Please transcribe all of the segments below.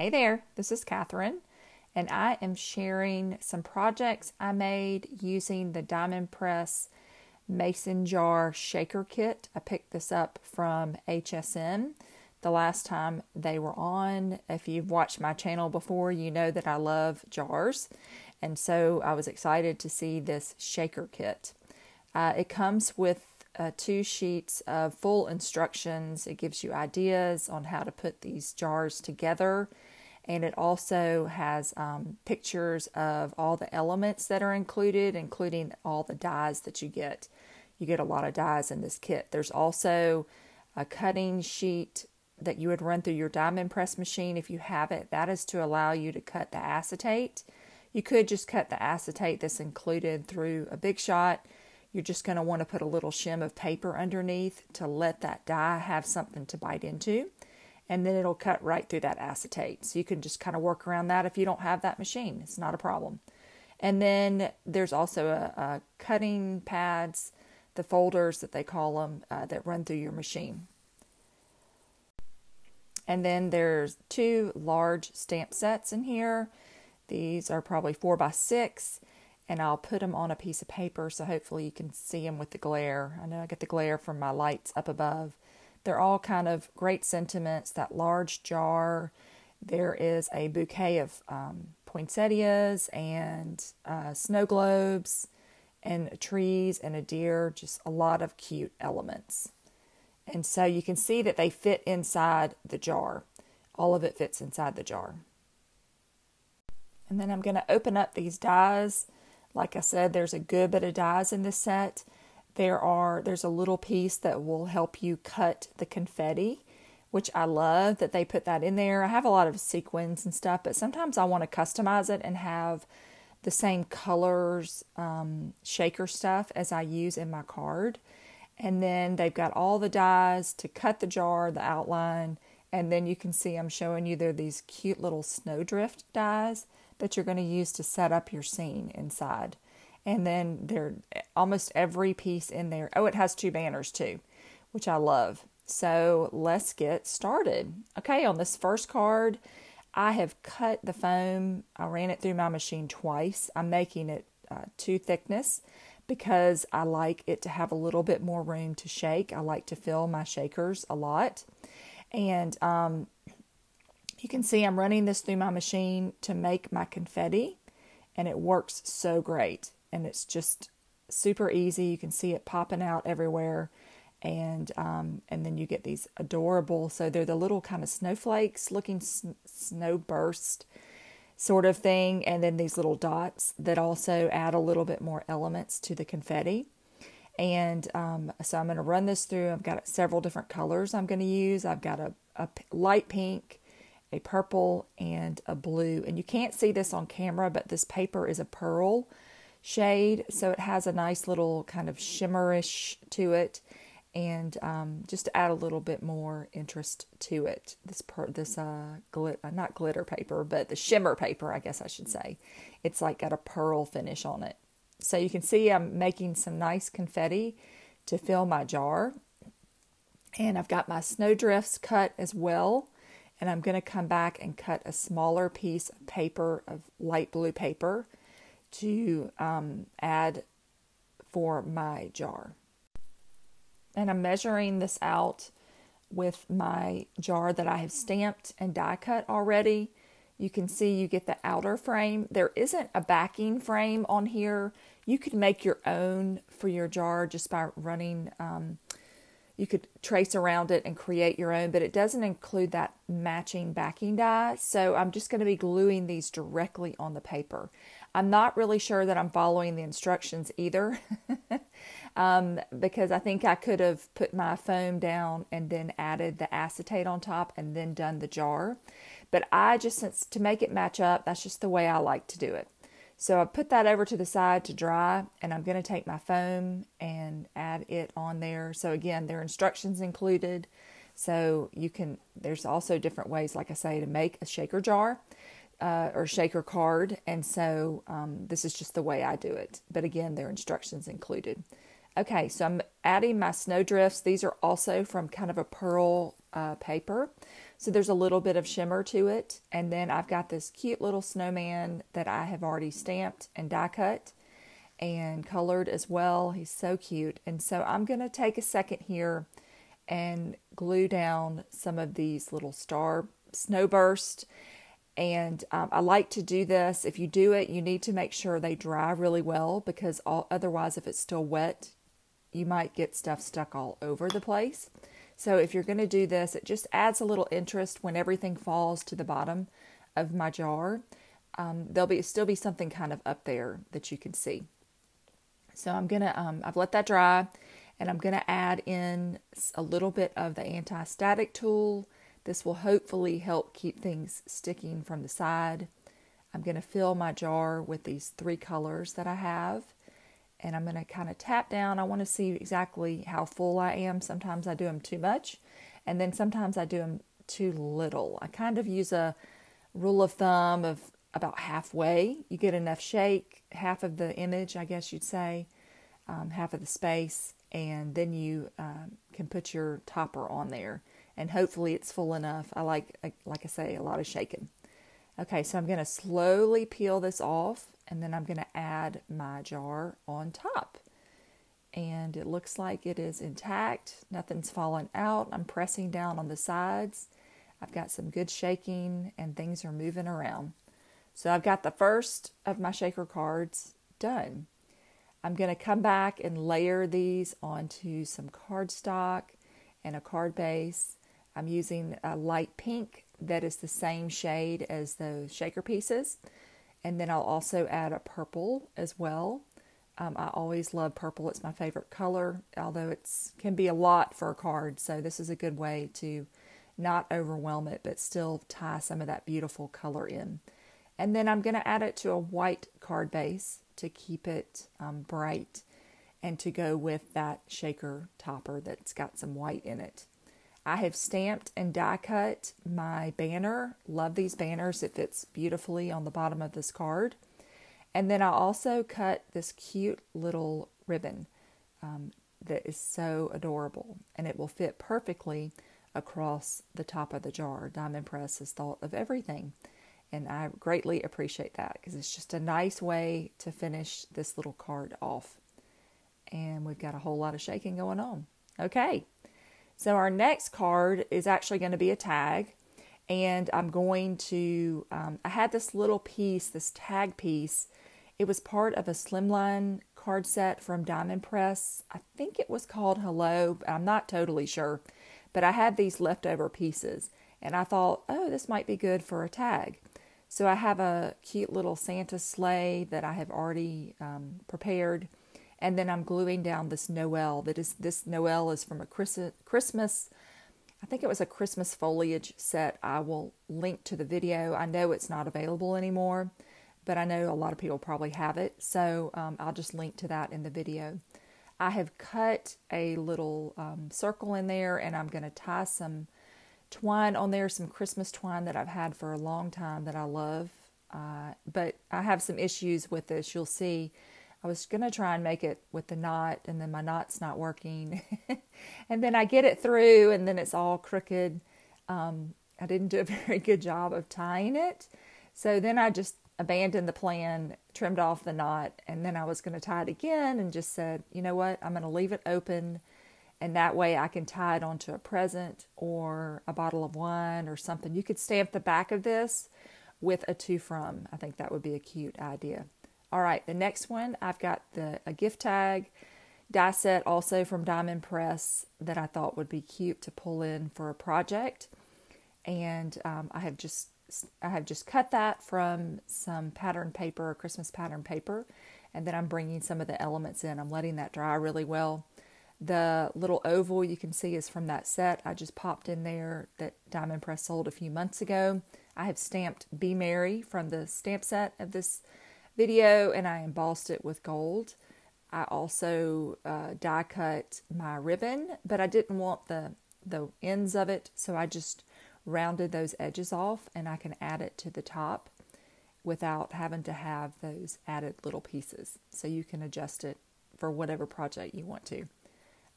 Hey there, this is Catherine, and I am sharing some projects I made using the Diamond Press Mason Jar Shaker Kit. I picked this up from HSN the last time they were on. If you've watched my channel before, you know that I love jars, and so I was excited to see this shaker kit. It comes with 2 sheets of full instructions. It gives you ideas on how to put these jars together. And it also has pictures of all the elements that are included, including all the dies that you get. You get a lot of dies in this kit. There's also a cutting sheet that you would run through your diamond press machine if you have it. That is to allow you to cut the acetate. You could just cut the acetate that's included through a Big Shot. You're just going to want to put a little shim of paper underneath to let that die have something to bite into. And then it'll cut right through that acetate. So you can just kind of work around that if you don't have that machine. It's not a problem. And then there's also a cutting pads, the folders that they call them, that run through your machine. And then there's 2 large stamp sets in here. These are probably 4 by 6. And I'll put them on a piece of paper so hopefully you can see them with the glare. I know I get the glare from my lights up above. They're all kind of great sentiments. That large jar, there is a bouquet of poinsettias and snow globes and trees and a deer, just a lot of cute elements. And so you can see that they fit inside the jar. All of it fits inside the jar. And then I'm going to open up these dies. Like I said, there's a good bit of dies in this set. There's a little piece that will help you cut the confetti, which I love that they put that in there. I have a lot of sequins and stuff, but sometimes I want to customize it and have the same colors, shaker stuff as I use in my card. And then they've got all the dies to cut the jar, the outline, and then you can see I'm showing you there these cute little snowdrift dies that you're going to use to set up your scene inside. And then there, almost every piece in there. Oh, it has 2 banners too, which I love. So let's get started. Okay, on this first card, I have cut the foam. I ran it through my machine twice. I'm making it 2 thickness because I like it to have a little bit more room to shake. I like to fill my shakers a lot. And you can see I'm running this through my machine to make my confetti, and it works so great. And it's just super easy. You can see it popping out everywhere. And then you get these adorable, so they're the little kind of snowflakes looking snow burst sort of thing. And then these little dots that also add a little bit more elements to the confetti. And so I'm going to run this through. I've got several different colors I'm going to use. I've got a light pink, a purple, and a blue. And you can't see this on camera, but this paper is a pearl shade, so it has a nice little kind of shimmerish to it, and just to add a little bit more interest to it. Not glitter paper, but the shimmer paper, I guess I should say. It's like got a pearl finish on it. So you can see I'm making some nice confetti to fill my jar, and I've got my snowdrifts cut as well. And I'm going to come back and cut a smaller piece of paper, of light blue paper, to add for my jar. And I'm measuring this out with my jar that I have stamped and die cut already. You can see you get the outer frame. There isn't a backing frame on here. You could make your own for your jar just by running, you could trace around it and create your own, but it doesn't include that matching backing die. So I'm just going to be gluing these directly on the paper. I'm not really sure that I'm following the instructions either, because I think I could have put my foam down and then added the acetate on top and then done the jar. But since to make it match up, that's just the way I like to do it. So I put that over to the side to dry, and I'm going to take my foam and add it on there. So again, there are instructions included. So there's also different ways, like I say, to make a shaker jar or shaker card. And so this is just the way I do it. But again, there are instructions included. Okay, so I'm adding my snowdrifts. These are also from kind of a pearl paper. So there's a little bit of shimmer to it. And then I've got this cute little snowman that I have already stamped and die cut and colored as well. He's so cute. And so I'm going to take a second here and glue down some of these little star snowburst. And I like to do this. If you do it, you need to make sure they dry really well, because otherwise, if it's still wet, you might get stuff stuck all over the place. So if you're going to do this, it just adds a little interest when everything falls to the bottom of my jar. There'll still be something kind of up there that you can see. So I'm going to, I've let that dry, and I'm going to add in a little bit of the anti-static tool. This will hopefully help keep things sticking from the side. I'm going to fill my jar with these 3 colors that I have, and I'm going to kind of tap down. I want to see exactly how full I am. Sometimes I do them too much, and then sometimes I do them too little. I kind of use a rule of thumb of about halfway. You get enough shake, half of the image, I guess you'd say, half of the space, and then you can put your topper on there, and hopefully it's full enough. I like I say, a lot of shaking. Okay, so I'm going to slowly peel this off, and then I'm going to add my jar on top. And it looks like it is intact. Nothing's fallen out. I'm pressing down on the sides. I've got some good shaking, and things are moving around. So I've got the first of my shaker cards done. I'm going to come back and layer these onto some cardstock and a card base. I'm using a light pink that is the same shade as those shaker pieces. And then I'll also add a purple as well. I always love purple. It's my favorite color, although it can be a lot for a card. So this is a good way to not overwhelm it, but still tie some of that beautiful color in. And then I'm going to add it to a white card base to keep it bright and to go with that shaker topper that's got some white in it. I have stamped and die cut my banner. Love these banners. It fits beautifully on the bottom of this card. And then I also cut this cute little ribbon that is so adorable, and it will fit perfectly across the top of the jar. Diamond Press has thought of everything. And I greatly appreciate that, because it's just a nice way to finish this little card off. And we've got a whole lot of shaking going on. Okay, so our next card is actually going to be a tag. And I'm going to, I had this little piece, this tag piece. It was part of a slimline card set from Diamond Press. I think it was called Hello. I'm not totally sure. But I had these leftover pieces. And I thought, oh, this might be good for a tag. So I have a cute little Santa sleigh that I have already prepared, and then I'm gluing down this Noel. This Noel is from a Christmas, I think it was a Christmas foliage set. I will link to the video. I know it's not available anymore, but I know a lot of people probably have it, so I'll just link to that in the video. I have cut a little circle in there, and I'm going to tie some twine on there, some Christmas twine that I've had for a long time that I love, but I have some issues with this. You'll see, I was going to try and make it with the knot, and then my knot's not working, and then I get it through, and then it's all crooked. I didn't do a very good job of tying it, so then I just abandoned the plan, trimmed off the knot, and then I was going to tie it again, and just said, you know what, I'm going to leave it open. And that way I can tie it onto a present or a bottle of wine or something. You could stamp the back of this with a to from. I think that would be a cute idea. All right, the next one, I've got a gift tag die set also from Diamond Press that I thought would be cute to pull in for a project. And I have just cut that from some pattern paper, Christmas pattern paper. And then I'm bringing some of the elements in. I'm letting that dry really well. The little oval you can see is from that set I just popped in there that Diamond Press sold a few months ago. I have stamped Be Merry from the stamp set of this video, and I embossed it with gold. I also die cut my ribbon, but I didn't want the ends of it, so I just rounded those edges off, and I can add it to the top without having to have those added little pieces. So you can adjust it for whatever project you want to.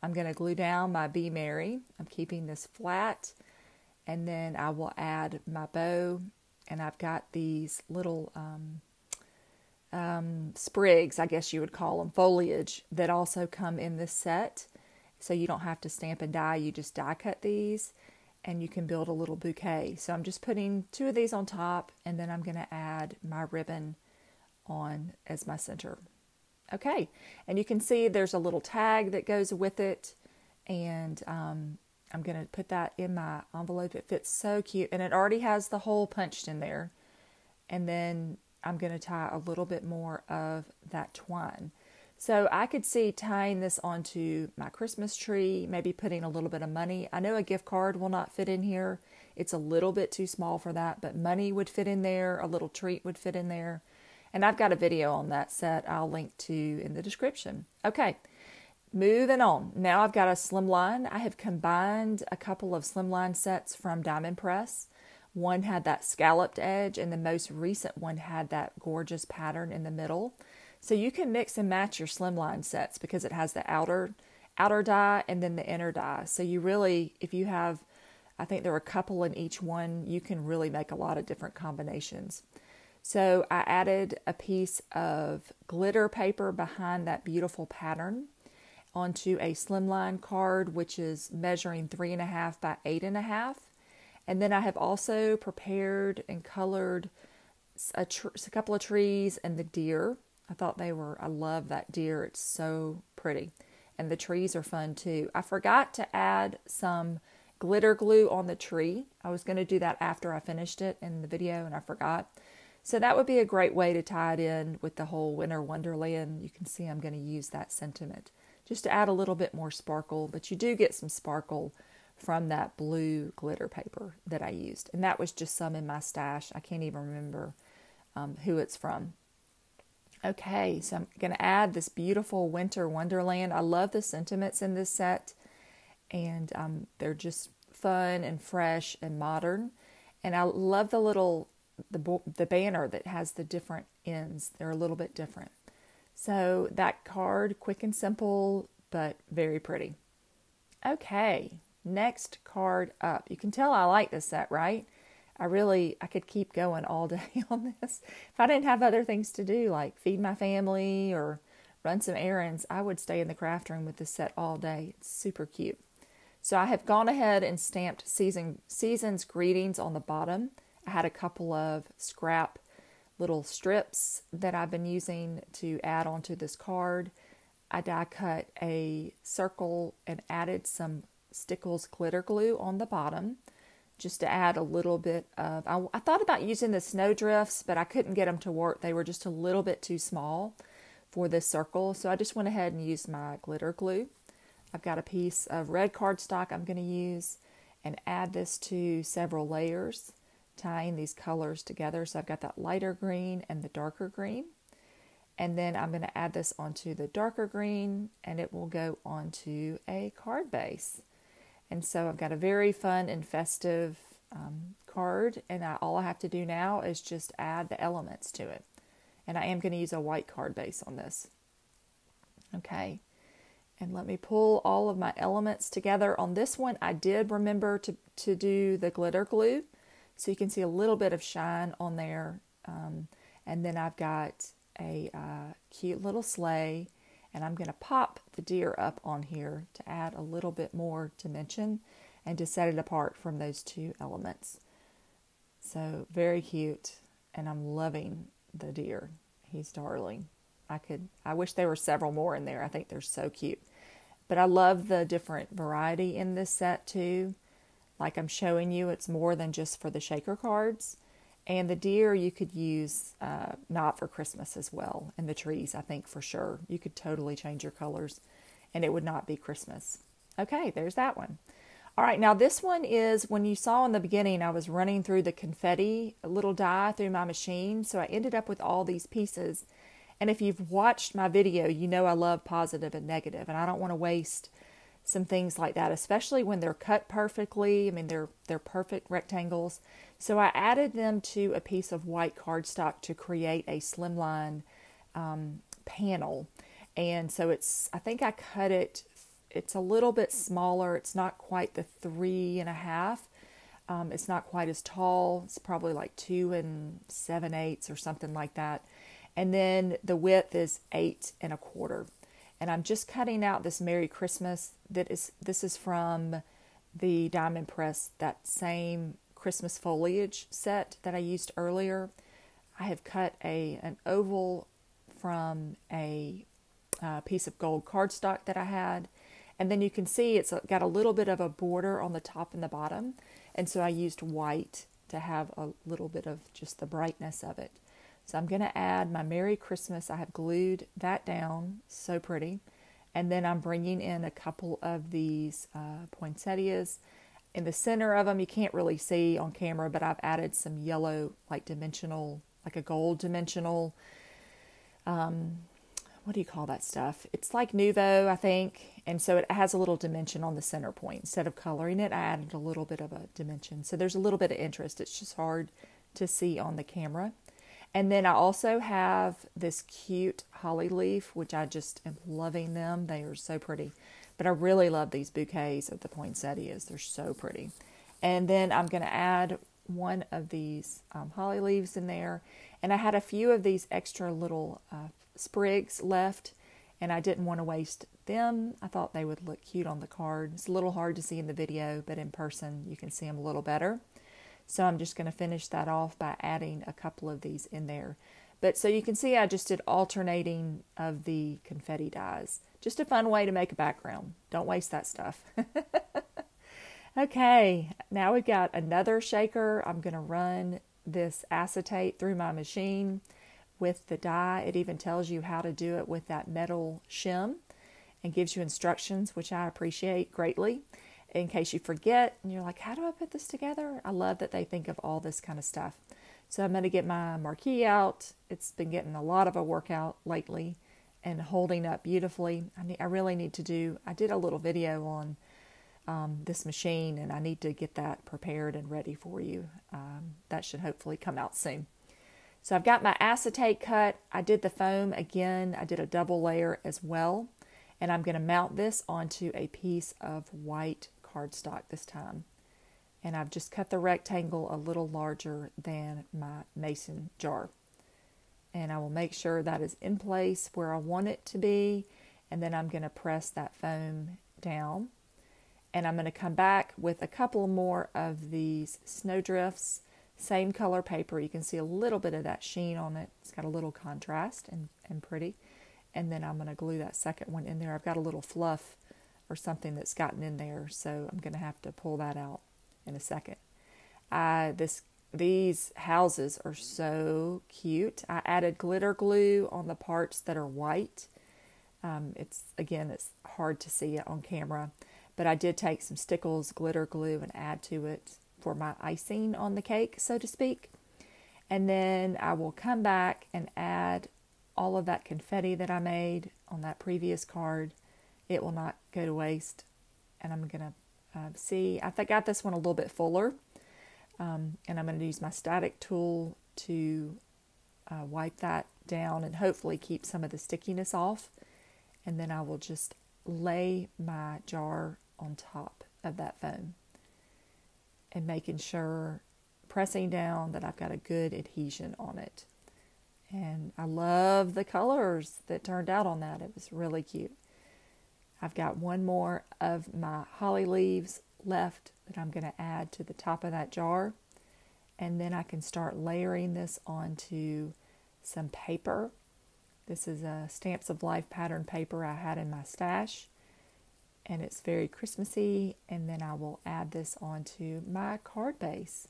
I'm going to glue down my Be Merry. I'm keeping this flat, and then I will add my bow, and I've got these little sprigs, I guess you would call them, foliage, that also come in this set. So you don't have to stamp and die, you just die cut these, and you can build a little bouquet. So I'm just putting 2 of these on top, and then I'm going to add my ribbon on as my center. Okay, and you can see there's a little tag that goes with it, and I'm going to put that in my envelope. It fits so cute, and it already has the hole punched in there. And then I'm going to tie a little bit more of that twine. So I could see tying this onto my Christmas tree, maybe putting a little bit of money. I know a gift card will not fit in here. It's a little bit too small for that, but money would fit in there. A little treat would fit in there. And I've got a video on that set I'll link to in the description. Okay, moving on. Now I've got a slimline. I have combined a couple of slimline sets from Diamond Press. One had that scalloped edge, and the most recent one had that gorgeous pattern in the middle. So you can mix and match your slimline sets because it has the outer die and then the inner die. So you really, if you have, I think there are a couple in each one, you can really make a lot of different combinations. So I added a piece of glitter paper behind that beautiful pattern onto a slimline card, which is measuring 3.5 by 8.5. And then I have also prepared and colored a couple of trees and the deer. I love that deer. It's so pretty. And the trees are fun too. I forgot to add some glitter glue on the tree. I was going to do that after I finished it in the video, and I forgot. So that would be a great way to tie it in with the whole winter wonderland. You can see I'm going to use that sentiment just to add a little bit more sparkle, but you do get some sparkle from that blue glitter paper that I used. And that was just some in my stash. I can't even remember who it's from. Okay, so I'm going to add this beautiful winter wonderland. I love the sentiments in this set, and they're just fun and fresh and modern. And I love the banner that has the different ends. They're a little bit different. So that card, quick and simple, but very pretty. Okay, next card up. You can tell I like this set, right? I could keep going all day on this. If I didn't have other things to do, like feed my family or run some errands, I would stay in the craft room with this set all day. It's super cute. So I have gone ahead and stamped Season's Greetings on the bottom. I had a couple of scrap little strips that I've been using to add onto this card. I die cut a circle and added some Stickles glitter glue on the bottom just to add a little bit of, I thought about using the snowdrifts, but I couldn't get them to work. They were just a little bit too small for this circle. So I just went ahead and used my glitter glue. I've got a piece of red cardstock I'm going to use and add this to several layers, tying these colors together. So I've got that lighter green and the darker green. And then I'm going to add this onto the darker green, and it will go onto a card base. And so I've got a very fun and festive card, and all I have to do now is just add the elements to it. And I am going to use a white card base on this. Okay, and let me pull all of my elements together. On this one, I did remember to do the glitter glue, so you can see a little bit of shine on there. And then I've got a cute little sleigh, and I'm going to pop the deer up on here to add a little bit more dimension and to set it apart from those two elements. So very cute, and I'm loving the deer. He's darling. I wish there were several more in there. I think they're so cute. But I love the different variety in this set too. Like I'm showing you, it's more than just for the shaker cards. And the deer you could use not for Christmas as well. And the trees, I think for sure. You could totally change your colors and it would not be Christmas. Okay, there's that one. All right, now this one is, when you saw in the beginning, I was running through the confetti, a little die through my machine. So I ended up with all these pieces. And if you've watched my video, you know I love positive and negative. And I don't want to waste some things like that, especially when they're cut perfectly. I mean, they're perfect rectangles. So I added them to a piece of white cardstock to create a slimline panel. And so I think I cut it, it's a little bit smaller. It's not quite the 3.5. It's not quite as tall. It's probably like 2 7/8 or something like that. And then the width is 8 1/4. And I'm just cutting out this Merry Christmas. This is from the Diamond Press, that same Christmas foliage set that I used earlier. I have cut an oval from a piece of gold cardstock that I had. And then you can see it's got a little bit of a border on the top and the bottom. And so I used white to have a little bit of just the brightness of it. So I'm going to add my Merry Christmas. I have glued that down. So pretty. And then I'm bringing in a couple of these poinsettias. In the center of them, you can't really see on camera, but I've added some yellow, like dimensional, like a gold dimensional, what do you call that stuff? It's like Nuvo, I think. And so it has a little dimension on the center point. Instead of coloring it, I added a little bit of a dimension. So there's a little bit of interest. It's just hard to see on the camera. And then I also have this cute holly leaf, which I just am loving them. They are so pretty. But I really love these bouquets of the poinsettias. They're so pretty. And then I'm going to add one of these holly leaves in there. And I had a few of these extra little sprigs left, and I didn't want to waste them. I thought they would look cute on the card. It's a little hard to see in the video, but in person you can see them a little better. So I'm just going to finish that off by adding a couple of these in there. But so you can see I just did alternating of the confetti dies. Just a fun way to make a background. Don't waste that stuff. Okay, now we've got another shaker. I'm going to run this acetate through my machine with the die. It even tells you how to do it with that metal shim and gives you instructions, which I appreciate greatly. In case you forget and you're like, how do I put this together? I love that they think of all this kind of stuff. So I'm going to get my marquee out. It's been getting a lot of a workout lately and holding up beautifully. I really need to do, I did a little video on this machine, and I need to get that prepared and ready for you. That should hopefully come out soon. So I've got my acetate cut. I did the foam again. I did a double layer as well. And I'm going to mount this onto a piece of white cardstock this time. And I've just cut the rectangle a little larger than my mason jar. And I will make sure that is in place where I want it to be. And then I'm going to press that foam down. And I'm going to come back with a couple more of these snowdrifts. Same color paper. You can see a little bit of that sheen on it. It's got a little contrast and pretty. And then I'm going to glue that second one in there. I've got a little fluff or something that's gotten in there, so I'm going to have to pull that out in a second. These houses are so cute. I added glitter glue on the parts that are white. It's hard to see it on camera, but I did take some Stickles glitter glue and add to it for my icing on the cake, so to speak. And then I will come back and add all of that confetti that I made on that previous card. It will not go to waste. And I'm going to see, I got this one a little bit fuller. And I'm going to use my static tool to wipe that down and hopefully keep some of the stickiness off. And then I will just lay my jar on top of that foam and making sure, pressing down, that I've got a good adhesion on it. And I love the colors that turned out on that. It was really cute. I've got one more of my holly leaves left that I'm going to add to the top of that jar. And then I can start layering this onto some paper. This is a Stamps of Life pattern paper I had in my stash. And it's very Christmassy. And then I will add this onto my card base.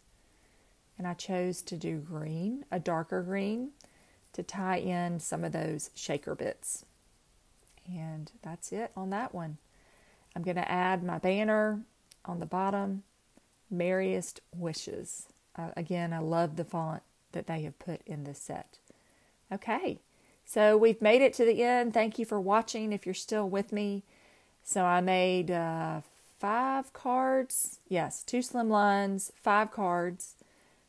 And I chose to do green, a darker green, to tie in some of those shaker bits. And that's it on that one. I'm going to add my banner on the bottom, Merriest Wishes. Again, I love the font that they have put in this set. Okay, so we've made it to the end. Thank you for watching if you're still with me. So I made 5 cards. Yes, 2 slim lines, 5 cards,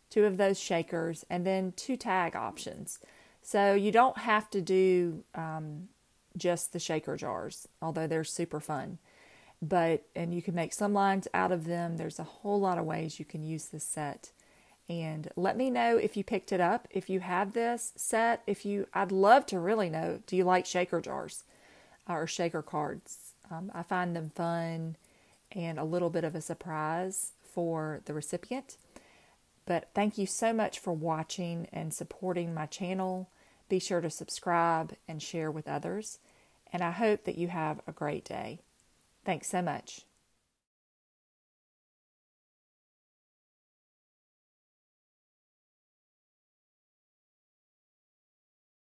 2 of those shakers, and then 2 tag options. So you don't have to do just the shaker jars, although they're super fun. and you can make some lines out of them. There's a whole lot of ways you can use this set. And let me know if you picked it up, if you have this set. I'd love to really know, do you like shaker jars or shaker cards? I find them fun and a little bit of a surprise for the recipient. But thank you so much for watching and supporting my channel. Be sure to subscribe and share with others. And I hope that you have a great day. Thanks so much.